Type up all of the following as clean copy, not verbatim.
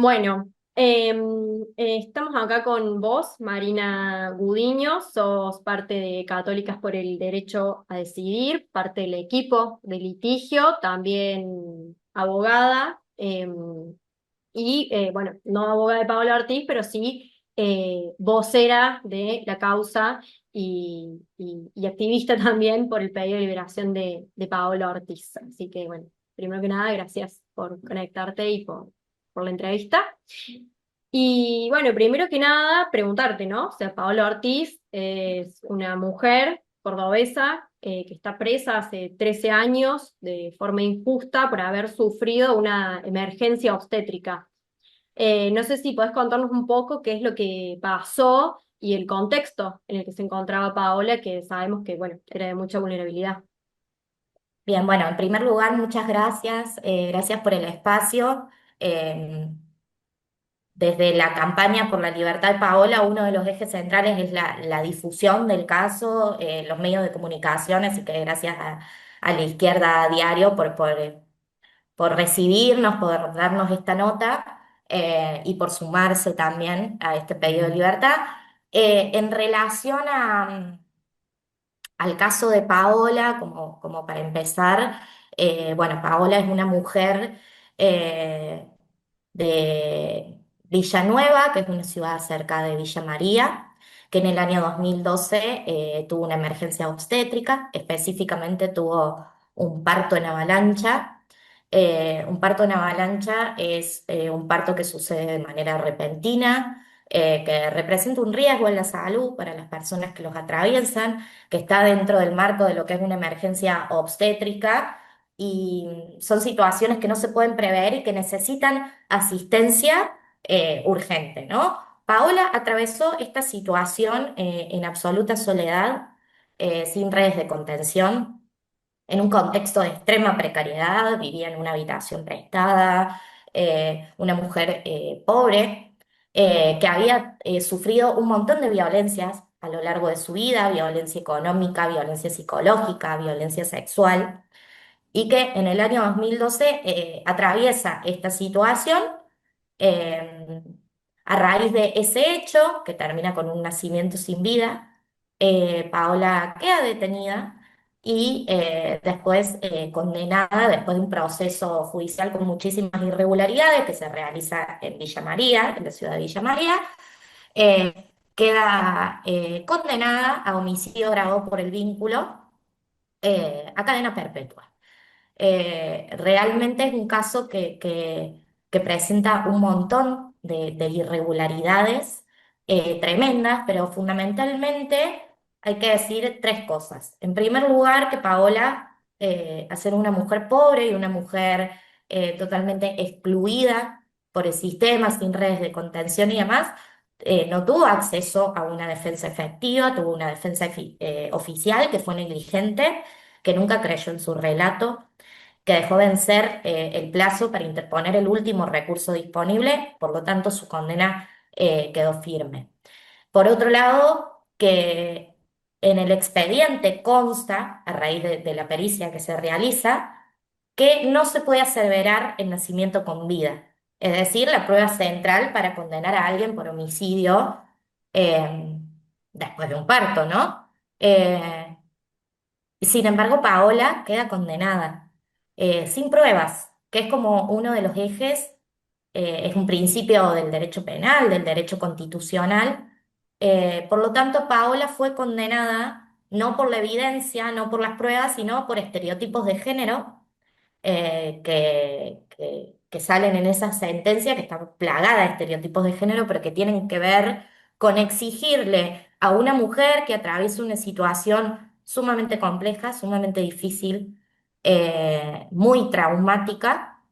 Bueno, estamos acá con vos, Marina Gudiño, sos parte de Católicas por el Derecho a Decidir, parte del equipo de litigio, también abogada, bueno, no abogada de Paola Ortiz, pero sí vocera de la causa y activista también por el pedido de liberación de Paola Ortiz. Así que, bueno, primero que nada, gracias por conectarte y por la entrevista. Y bueno, primero que nada, preguntarte, ¿no? O sea, Paola Ortiz es una mujer cordobesa que está presa hace 13 años de forma injusta por haber sufrido una emergencia obstétrica. No sé si podés contarnos un poco qué es lo que pasó y el contexto en el que se encontraba Paola, que sabemos que, bueno, era de mucha vulnerabilidad. Bien, bueno, en primer lugar, muchas gracias. Gracias por el espacio. Eh, Desde la campaña por la libertad de Paola, uno de los ejes centrales es la difusión del caso, los medios de comunicación, así que gracias a la izquierda a diario por recibirnos, por darnos esta nota y por sumarse también a este pedido de libertad. En relación al caso de Paola, como para empezar, bueno, Paola es una mujer eh, de Villanueva, que es una ciudad cerca de Villa María, que en el año 2012 tuvo una emergencia obstétrica, específicamente tuvo un parto en avalancha. Un parto en avalancha es un parto que sucede de manera repentina, que representa un riesgo en la salud para las personas que los atraviesan, que está dentro del marco de lo que es una emergencia obstétrica y son situaciones que no se pueden prever y que necesitan asistencia urgente, ¿no? Paola atravesó esta situación en absoluta soledad, sin redes de contención, en un contexto de extrema precariedad, vivía en una habitación prestada, una mujer pobre, que había sufrido un montón de violencias a lo largo de su vida, violencia económica, violencia psicológica, violencia sexual, y que en el año 2012 atraviesa esta situación eh, a raíz de ese hecho, que termina con un nacimiento sin vida. Paola queda detenida y después condenada, después de un proceso judicial con muchísimas irregularidades que se realiza en Villa María, en la ciudad de Villa María. Queda condenada a homicidio agravado por el vínculo, a cadena perpetua. Realmente es un caso que presenta un montón de irregularidades tremendas, pero fundamentalmente hay que decir tres cosas. En primer lugar, que Paola, al ser una mujer pobre y una mujer totalmente excluida por el sistema, sin redes de contención y demás, no tuvo acceso a una defensa efectiva, tuvo una defensa oficial que fue negligente, que nunca creyó en su relato, que dejó vencer el plazo para interponer el último recurso disponible, por lo tanto su condena quedó firme. Por otro lado, que en el expediente consta, a raíz de la pericia que se realiza, que no se puede aseverar el nacimiento con vida, es decir, la prueba central para condenar a alguien por homicidio eh, después de un parto, ¿no? Sin embargo, Paola queda condenada, sin pruebas, que es como uno de los ejes, es un principio del derecho penal, del derecho constitucional. Por lo tanto, Paola fue condenada no por la evidencia, no por las pruebas, sino por estereotipos de género que salen en esa sentencia, que está plagada de estereotipos de género, pero que tienen que ver con exigirle a una mujer que atraviesa una situación sumamente compleja, sumamente difícil, muy traumática,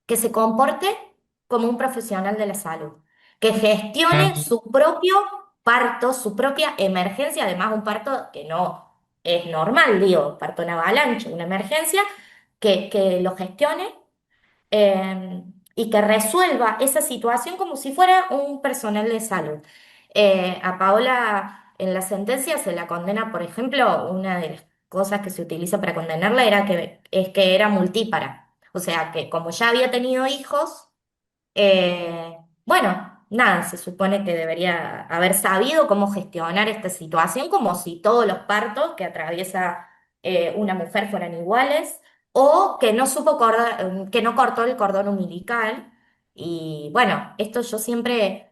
que se comporte como un profesional de la salud, que gestione su propio parto, su propia emergencia, además un parto que no es normal, digo, parto en avalancha, una emergencia, que lo gestione y que resuelva esa situación como si fuera un personal de salud. A Paola en la sentencia se la condena, por ejemplo, una de las cosas que se utiliza para condenarla es que era multípara. O sea, que como ya había tenido hijos, Bueno, nada, se supone que debería haber sabido cómo gestionar esta situación, como si todos los partos que atraviesa una mujer fueran iguales, o que no supo que no cortó el cordón umbilical. Y bueno, esto yo siempre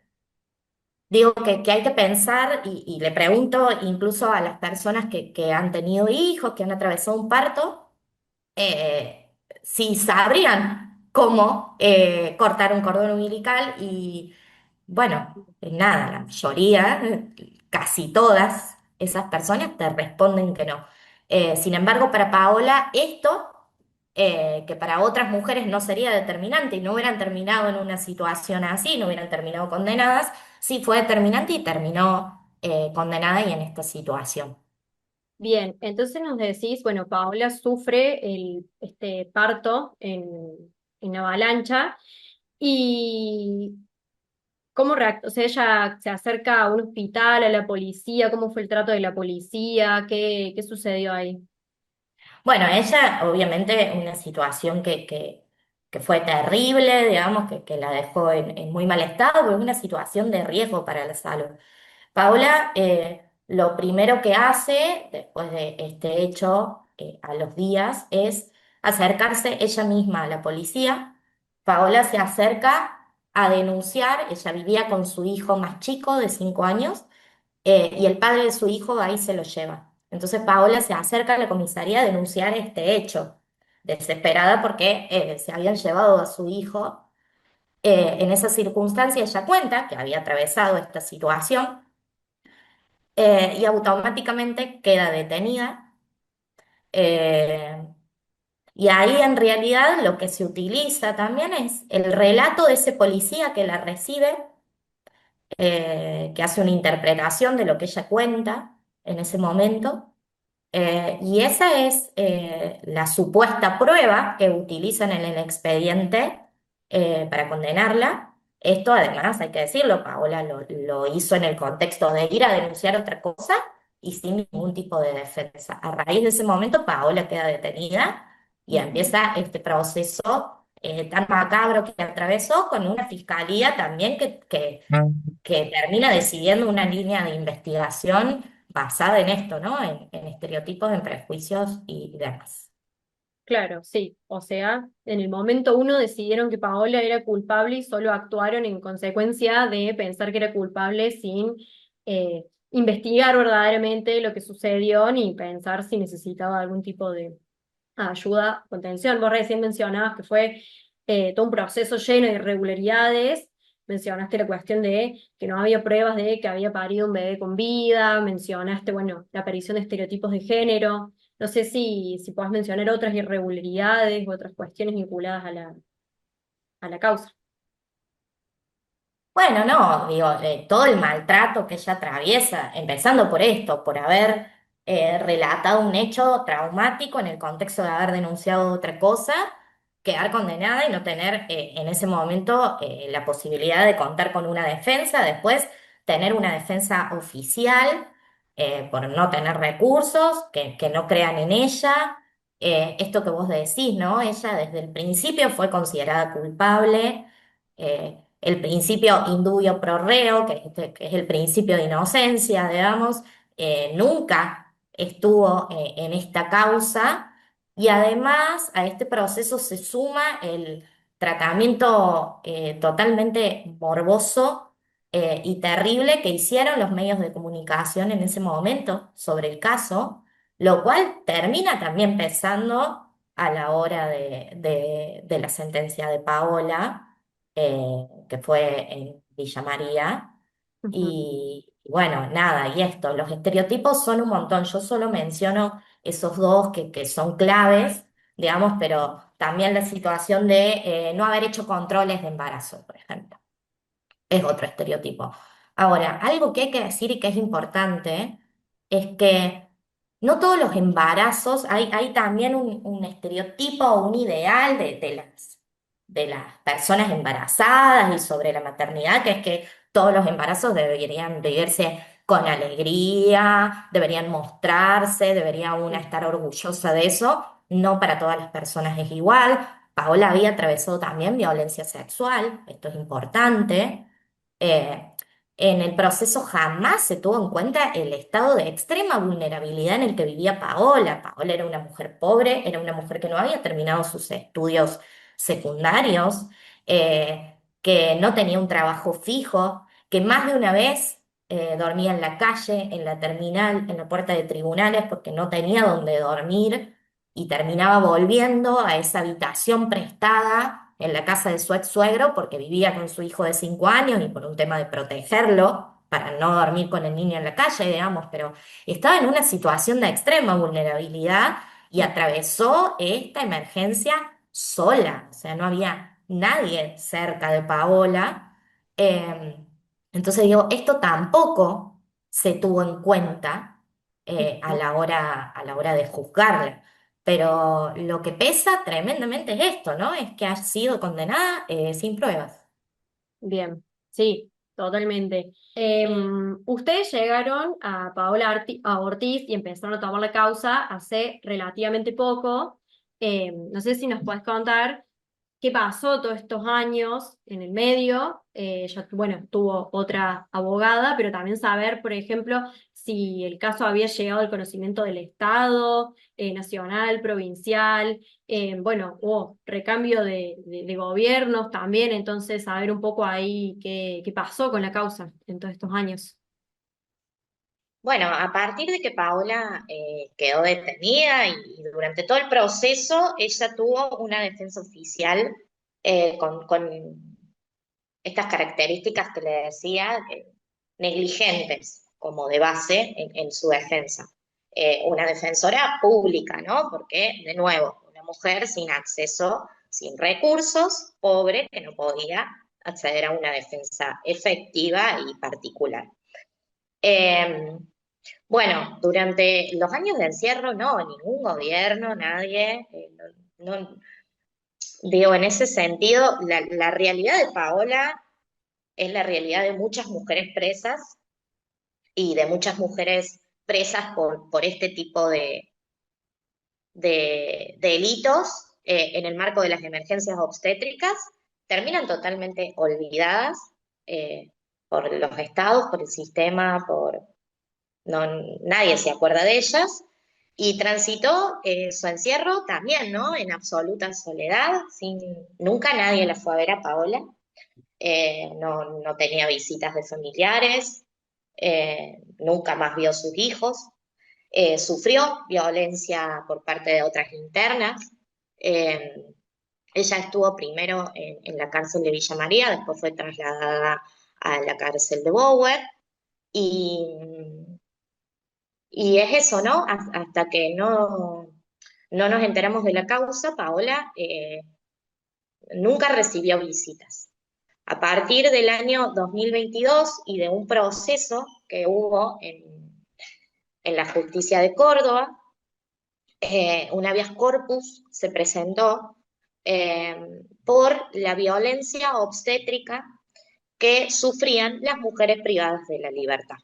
digo que hay que pensar y le pregunto incluso a las personas que han tenido hijos, que han atravesado un parto, si sabrían cómo cortar un cordón umbilical y bueno, nada, la mayoría, casi todas esas personas te responden que no. Sin embargo, para Paola, esto, que para otras mujeres no sería determinante y no hubieran terminado en una situación así, no hubieran terminado condenadas, sí fue determinante y terminó condenada y en esta situación. Bien, entonces nos decís, bueno, Paola sufre este parto en avalancha y o sea, ella se acerca a un hospital, a la policía, ¿cómo fue el trato de la policía? ¿Qué sucedió ahí? Bueno, ella obviamente una situación que fue terrible, digamos, que la dejó en muy mal estado, porque es una situación de riesgo para la salud. Paola, lo primero que hace después de este hecho, a los días, es acercarse ella misma a la policía. Paola se acerca a denunciar, ella vivía con su hijo más chico de 5 años, y el padre de su hijo ahí se lo lleva. Entonces Paola se acerca a la comisaría a denunciar este hecho, desesperada porque se habían llevado a su hijo. En esa circunstancia ella cuenta que había atravesado esta situación, y automáticamente queda detenida. eh, y ahí en realidad lo que se utiliza también es el relato de ese policía que la recibe, que hace una interpretación de lo que ella cuenta en ese momento. Y esa es la supuesta prueba que utilizan en el expediente para condenarla. Esto además, hay que decirlo, Paola lo hizo en el contexto de ir a denunciar otra cosa y sin ningún tipo de defensa. A raíz de ese momento, Paola queda detenida y Ujú. empieza este proceso tan macabro que atravesó con una fiscalía también que termina decidiendo una línea de investigación basada en esto, ¿no? En estereotipos, en prejuicios y demás. Claro, sí. O sea, en el momento uno decidieron que Paola era culpable y solo actuaron en consecuencia de pensar que era culpable sin investigar verdaderamente lo que sucedió ni pensar si necesitaba algún tipo de ayuda, contención. Vos recién mencionabas que fue todo un proceso lleno de irregularidades. Mencionaste la cuestión de que no había pruebas de que había parido un bebé con vida. Mencionaste, bueno, la aparición de estereotipos de género. No sé si podés mencionar otras irregularidades o otras cuestiones vinculadas a la causa. Bueno, no, digo, todo el maltrato que ella atraviesa, empezando por esto, por haber relatado un hecho traumático en el contexto de haber denunciado otra cosa, quedar condenada y no tener en ese momento la posibilidad de contar con una defensa, después tener una defensa oficial por no tener recursos, que no crean en ella. Esto que vos decís, ¿no? Ella desde el principio fue considerada culpable. El principio indubio pro reo, que es el principio de inocencia, digamos, nunca estuvo en esta causa y además a este proceso se suma el tratamiento totalmente morboso y terrible que hicieron los medios de comunicación en ese momento sobre el caso, lo cual termina también pesando a la hora de la sentencia de Paola, que fue en Villa María. Ujú. Y bueno, nada, y esto, los estereotipos son un montón. Yo solo menciono esos dos que son claves, digamos, pero también la situación de no haber hecho controles de embarazo, por ejemplo, es otro estereotipo. Ahora, algo que hay que decir y que es importante es que no todos los embarazos, hay también un estereotipo o un ideal de las personas embarazadas y sobre la maternidad, que es que todos los embarazos deberían vivirse con alegría, deberían mostrarse, debería una estar orgullosa de eso. No para todas las personas es igual. Paola había atravesado también violencia sexual, esto es importante. Eh, en el proceso jamás se tuvo en cuenta el estado de extrema vulnerabilidad en el que vivía Paola. Paola era una mujer pobre, era una mujer que no había terminado sus estudios secundarios, que no tenía un trabajo fijo, que más de una vez dormía en la calle, en la terminal, en la puerta de tribunales, porque no tenía donde dormir y terminaba volviendo a esa habitación prestada en la casa de su ex suegro porque vivía con su hijo de 5 años y por un tema de protegerlo, para no dormir con el niño en la calle, digamos, pero estaba en una situación de extrema vulnerabilidad y atravesó esta emergencia sola, o sea, no había nadie cerca de Paola. Eh, entonces digo, esto tampoco se tuvo en cuenta a la hora de juzgarla. Pero lo que pesa tremendamente es esto, ¿no? Es que ha sido condenada sin pruebas. Bien, sí, totalmente. Ustedes llegaron a a Ortiz y empezaron a tomar la causa hace relativamente poco. No sé si nos puedes contar qué pasó todos estos años en el medio. Ya, bueno, tuvo otra abogada, pero también saber, por ejemplo, si el caso había llegado al conocimiento del Estado, nacional, provincial. Bueno, hubo recambio de gobiernos también, entonces saber un poco ahí qué pasó con la causa en todos estos años. Bueno, a partir de que Paola quedó detenida y durante todo el proceso ella tuvo una defensa oficial con estas características que le decía, negligentes como de base en su defensa. Una defensora pública, ¿no? Porque, de nuevo, una mujer sin acceso, sin recursos, pobre, que no podía acceder a una defensa efectiva y particular. Eh, bueno, durante los años de encierro, no, ningún gobierno, nadie, digo, en ese sentido, la realidad de Paola es la realidad de muchas mujeres presas y de muchas mujeres presas por este tipo de delitos en el marco de las emergencias obstétricas, terminan totalmente olvidadas eh, por los estados, por el sistema, no, nadie se acuerda de ellas. Y transitó su encierro también, ¿no? En absoluta soledad, nunca nadie la fue a ver a Paola, no tenía visitas de familiares, nunca más vio a sus hijos, sufrió violencia por parte de otras internas. eh, Ella estuvo primero en la cárcel de Villa María, después fue trasladada a la cárcel de Bower, y, y es eso, ¿no? Hasta que no nos enteramos de la causa, Paola nunca recibió visitas. A partir del año 2022 y de un proceso que hubo en la justicia de Córdoba, un habeas corpus se presentó eh, por la violencia obstétrica que sufrían las mujeres privadas de la libertad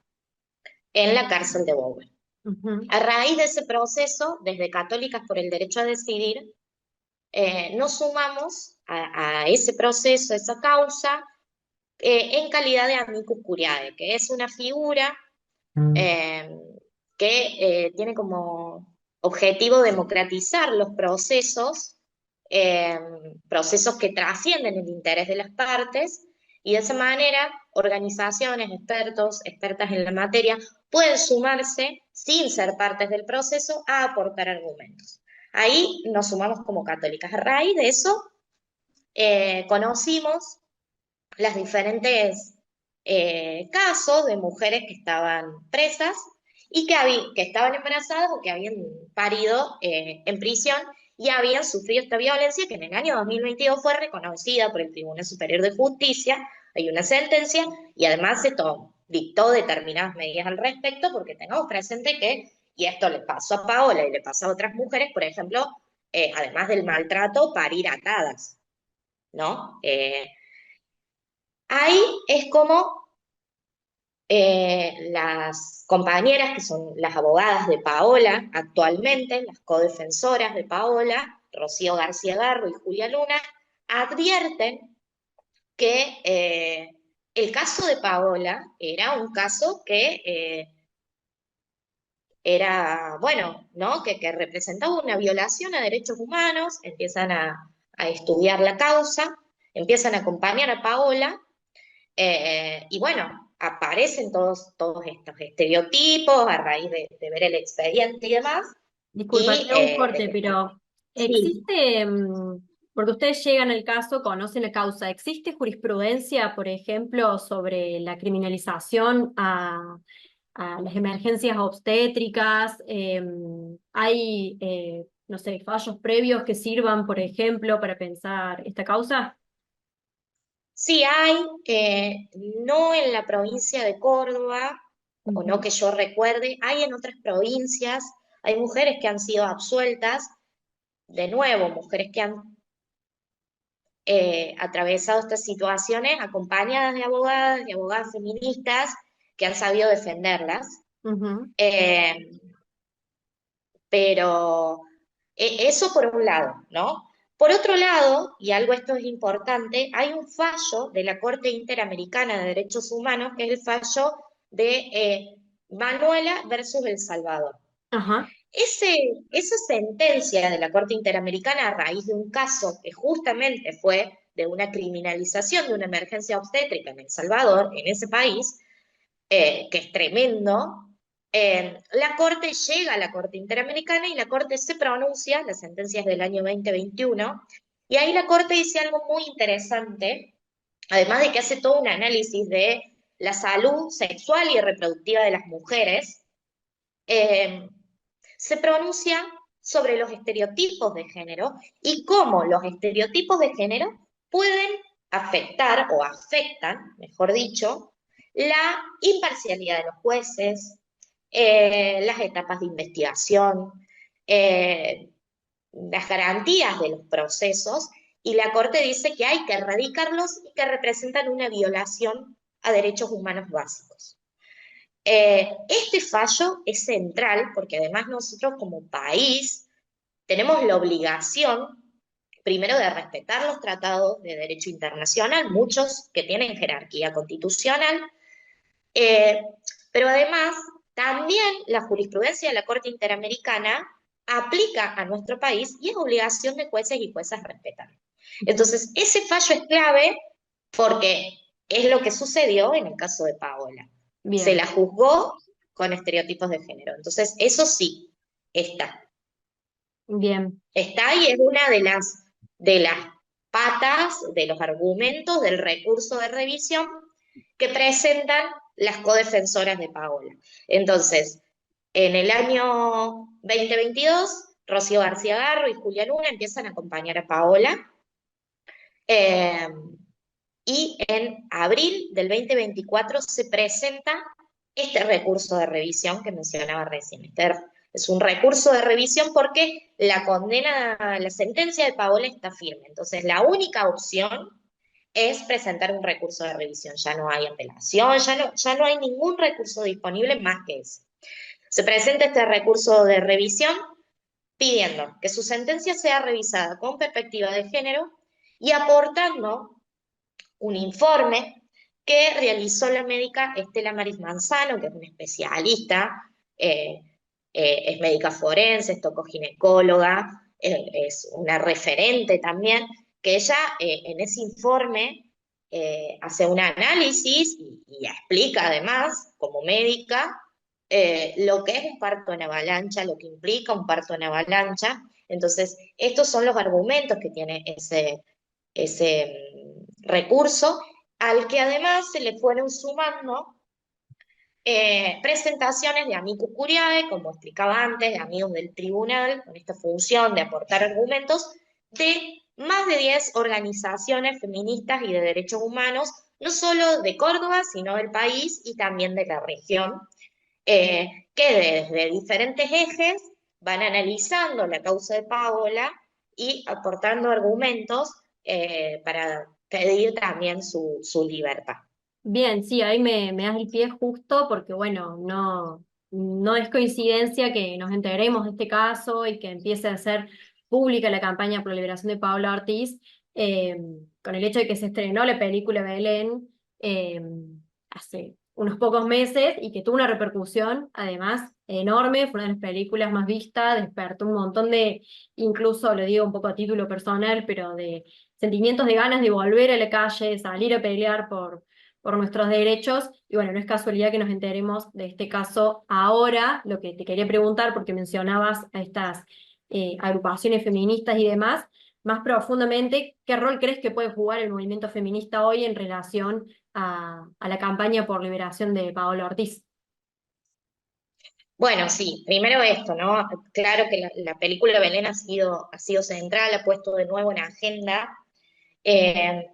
en la cárcel de Bowen. Ujú. A raíz de ese proceso, desde Católicas por el Derecho a Decidir, nos sumamos a ese proceso, a esa causa, en calidad de amicus curiae, que es una figura eh, que tiene como objetivo democratizar los procesos, eh, procesos que trascienden el interés de las partes, y de esa manera organizaciones, expertos, expertas en la materia, pueden sumarse sin ser partes del proceso a aportar argumentos. Ahí nos sumamos como católicas. A raíz de eso, conocimos las diferentes casos de mujeres que estaban presas y que estaban embarazadas o que habían parido en prisión y habían sufrido esta violencia que en el año 2022 fue reconocida por el Tribunal Superior de Justicia. Hay una sentencia y además se dictó determinadas medidas al respecto, porque tengamos presente que, y esto le pasó a Paola y le pasa a otras mujeres, por ejemplo, además del maltrato, parir atadas, ¿no? Ahí es como las compañeras, que son las abogadas de Paola actualmente, las codefensoras de Paola, Rocío García Garro y Julia Luna, advierten que el caso de Paola era un caso que era, bueno, ¿no? Que representaba una violación a derechos humanos, empiezan a estudiar la causa, empiezan a acompañar a Paola, y bueno, aparecen todos estos estereotipos a raíz de ver el expediente y demás, Disculpa, y te hago un corte, pero sí, existe, porque ustedes llegan al caso, conocen la causa, ¿existe jurisprudencia, por ejemplo, sobre la criminalización a las emergencias obstétricas? ¿Hay, no sé, fallos previos que sirvan, por ejemplo, para pensar esta causa? sí hay, no en la provincia de Córdoba, o no Ujú. que yo recuerde, hay en otras provincias, hay mujeres que han sido absueltas, de nuevo, mujeres que han atravesado estas situaciones acompañadas de abogadas y abogadas feministas que han sabido defenderlas. Ujú. Eh, pero eso por un lado, ¿no? Por otro lado, y algo esto es importante, hay un fallo de la Corte Interamericana de Derechos Humanos, que es el fallo de Manuela versus El Salvador. Ajá. Esa sentencia de la Corte Interamericana a raíz de un caso que justamente fue de una criminalización de una emergencia obstétrica en El Salvador, en ese país, que es tremendo, la Corte llega a la Corte Interamericana y la Corte se pronuncia, la sentencia es del año 2021, y ahí la Corte dice algo muy interesante, además de que hace todo un análisis de la salud sexual y reproductiva de las mujeres, eh, se pronuncia sobre los estereotipos de género y cómo los estereotipos de género pueden afectar o afectan, mejor dicho, la imparcialidad de los jueces, las etapas de investigación, eh, las garantías de los procesos, y la Corte dice que hay que erradicarlos y que representan una violación a derechos humanos básicos. Este fallo es central porque además nosotros como país tenemos la obligación, primero, de respetar los tratados de derecho internacional, muchos que tienen jerarquía constitucional, eh, pero además también la jurisprudencia de la Corte Interamericana aplica a nuestro país y es obligación de jueces y juezas respetar. Entonces, ese fallo es clave porque es lo que sucedió en el caso de Paola. Se Bien, la juzgó con estereotipos de género. Entonces, eso sí, está. bien. Está y es una de las patas, de los argumentos del recurso de revisión que presentan las codefensoras de Paola. Entonces, en el año 2022, Rocío García Garro y Julia Luna empiezan a acompañar a Paola. eh, y en abril del 2024 se presenta este recurso de revisión que mencionaba recién. Este es un recurso de revisión porque la condena, la sentencia de Paola está firme. Entonces, la única opción es presentar un recurso de revisión. Ya no hay apelación, ya no hay ningún recurso disponible más que ese. Se presenta este recurso de revisión pidiendo que su sentencia sea revisada con perspectiva de género y aportando un informe que realizó la médica Estela Maris Manzano, que es una especialista, eh, es médica forense, es tocoginecóloga, es una referente también, que ella en ese informe hace un análisis y explica además, como médica, lo que es un parto en avalancha, lo que implica un parto en avalancha. Entonces, estos son los argumentos que tiene ese recurso, al que además se le fueron sumando presentaciones de amicus curiae, como explicaba antes, de amigos del tribunal, con esta función de aportar argumentos, de más de 10 organizaciones feministas y de derechos humanos, no solo de Córdoba, sino del país y también de la región, que desde diferentes ejes van analizando la causa de Paola y aportando argumentos para pedir también su libertad. Bien, sí, ahí me das el pie justo porque, bueno, no es coincidencia que nos enteremos de este caso y que empiece a ser pública la campaña por la liberación de Paola Ortiz, con el hecho de que se estrenó la película Belén. eh, hace unos pocos meses y que tuvo una repercusión, además, enorme, fue una de las películas más vistas, despertó un montón de, incluso lo digo un poco a título personal, pero de sentimientos de ganas de volver a la calle, de salir a pelear por nuestros derechos. Y bueno, no es casualidad que nos enteremos de este caso ahora. Lo que te quería preguntar, porque mencionabas a estas agrupaciones feministas y demás, más profundamente, ¿qué rol crees que puede jugar el movimiento feminista hoy en relación a la campaña por liberación de Paola Ortiz? Bueno, sí, primero esto, ¿no? Claro que la película Belén ha sido central, ha puesto de nuevo en agenda. Eh,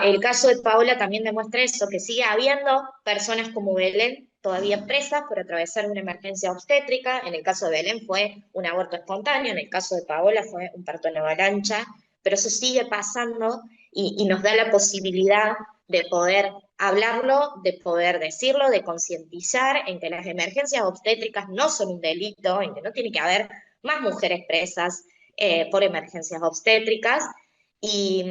el caso de Paola también demuestra eso, que sigue habiendo personas como Belén todavía presas por atravesar una emergencia obstétrica. En el caso de Belén fue un aborto espontáneo, en el caso de Paola fue un parto en avalancha, pero eso sigue pasando y nos da la posibilidad de poder hablarlo, de poder decirlo, de concientizar en que las emergencias obstétricas no son un delito, en que no tiene que haber más mujeres presas por emergencias obstétricas. Y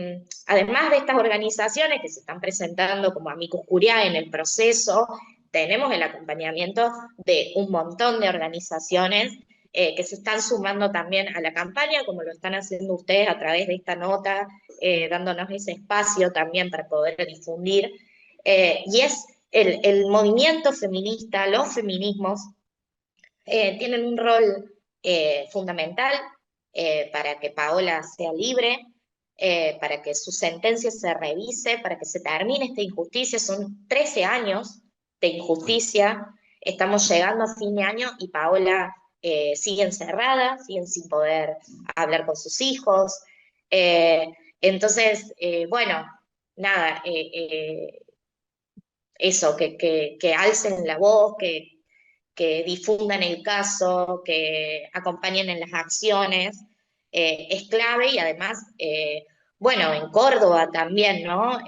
además de estas organizaciones que se están presentando como amicus curiae en el proceso, tenemos el acompañamiento de un montón de organizaciones que se están sumando también a la campaña, como lo están haciendo ustedes a través de esta nota, dándonos ese espacio también para poder difundir. Y es el movimiento feminista, los feminismos, tienen un rol fundamental para que Paola sea libre, para que su sentencia se revise, para que se termine esta injusticia. Son 13 años de injusticia, estamos llegando a fin de año y Paola sigue encerrada, sigue sin poder hablar con sus hijos. Eh, entonces, bueno, nada, eso, que alcen la voz, que difundan el caso, que acompañen en las acciones, es clave y además, bueno, en Córdoba también, ¿no?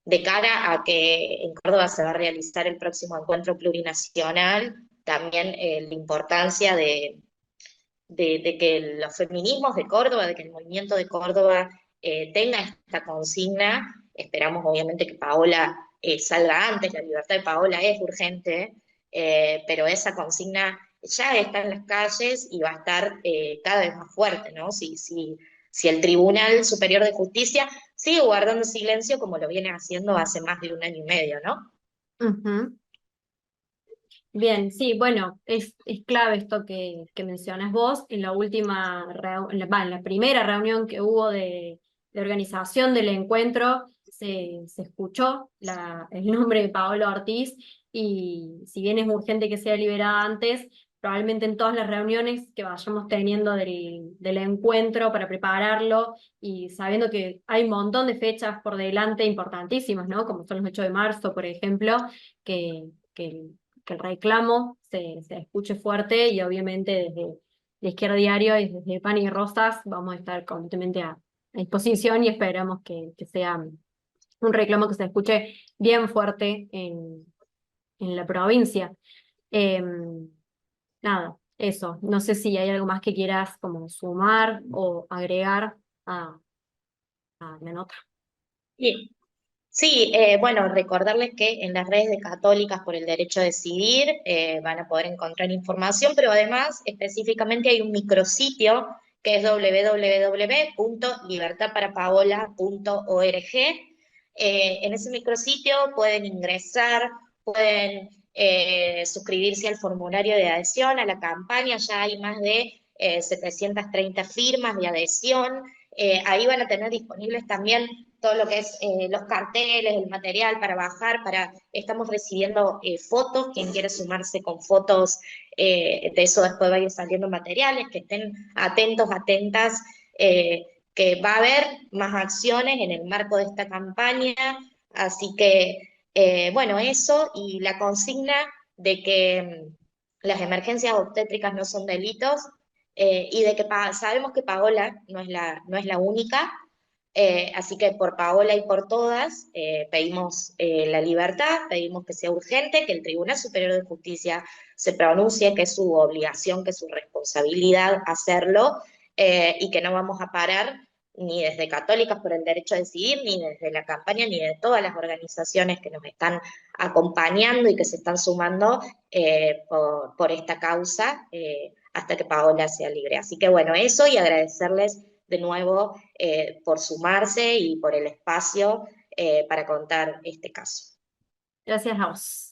De cara a que en Córdoba se va a realizar el próximo encuentro plurinacional, también la importancia de que los feminismos de Córdoba, de que el movimiento de Córdoba tenga esta consigna. Esperamos obviamente que Paola salga antes, la libertad de Paola es urgente, pero esa consigna ya está en las calles y va a estar cada vez más fuerte, ¿no? Si el Tribunal Superior de Justicia sigue guardando silencio como lo viene haciendo hace más de un año y medio, ¿no? Ujú. Bien, sí, bueno, es clave esto que mencionas vos. En la última, en la primera reunión que hubo de organización del encuentro, se escuchó el nombre de Paola Ortiz y si bien es urgente que sea liberada antes, probablemente en todas las reuniones que vayamos teniendo del encuentro para prepararlo y sabiendo que hay un montón de fechas por delante importantísimas, ¿no? Como son los 8 de marzo, por ejemplo, que que el reclamo se escuche fuerte y obviamente desde la Izquierda Diario y desde Pan y Rosas vamos a estar completamente a disposición y esperamos que sea un reclamo que se escuche bien fuerte en la provincia. Eh, nada, eso. No sé si hay algo más que quieras como sumar o agregar a la nota. Sí, sí, bueno, recordarles que en las redes de Católicas por el Derecho a Decidir van a poder encontrar información, pero además específicamente hay un micrositio que es www.libertadparapaola.org. En ese micrositio pueden ingresar, pueden suscribirse al formulario de adhesión a la campaña, ya hay más de 730 firmas de adhesión. Ahí van a tener disponibles también todo lo que es los carteles, el material para bajar, estamos recibiendo fotos, quien quiere sumarse con fotos, de eso después va a ir saliendo materiales, que estén atentos, atentas, que va a haber más acciones en el marco de esta campaña, así que, bueno, eso y la consigna de que las emergencias obstétricas no son delitos, y de que sabemos que Paola no es la única, así que por Paola y por todas pedimos la libertad, pedimos que sea urgente, que el Tribunal Superior de Justicia se pronuncie, que es su obligación, que es su responsabilidad hacerlo, y que no vamos a parar ni desde Católicas por el Derecho a Decidir, ni desde la campaña, ni de todas las organizaciones que nos están acompañando y que se están sumando por esta causa hasta que Paola sea libre. Así que bueno, eso y agradecerles de nuevo por sumarse y por el espacio para contar este caso. Gracias a vos.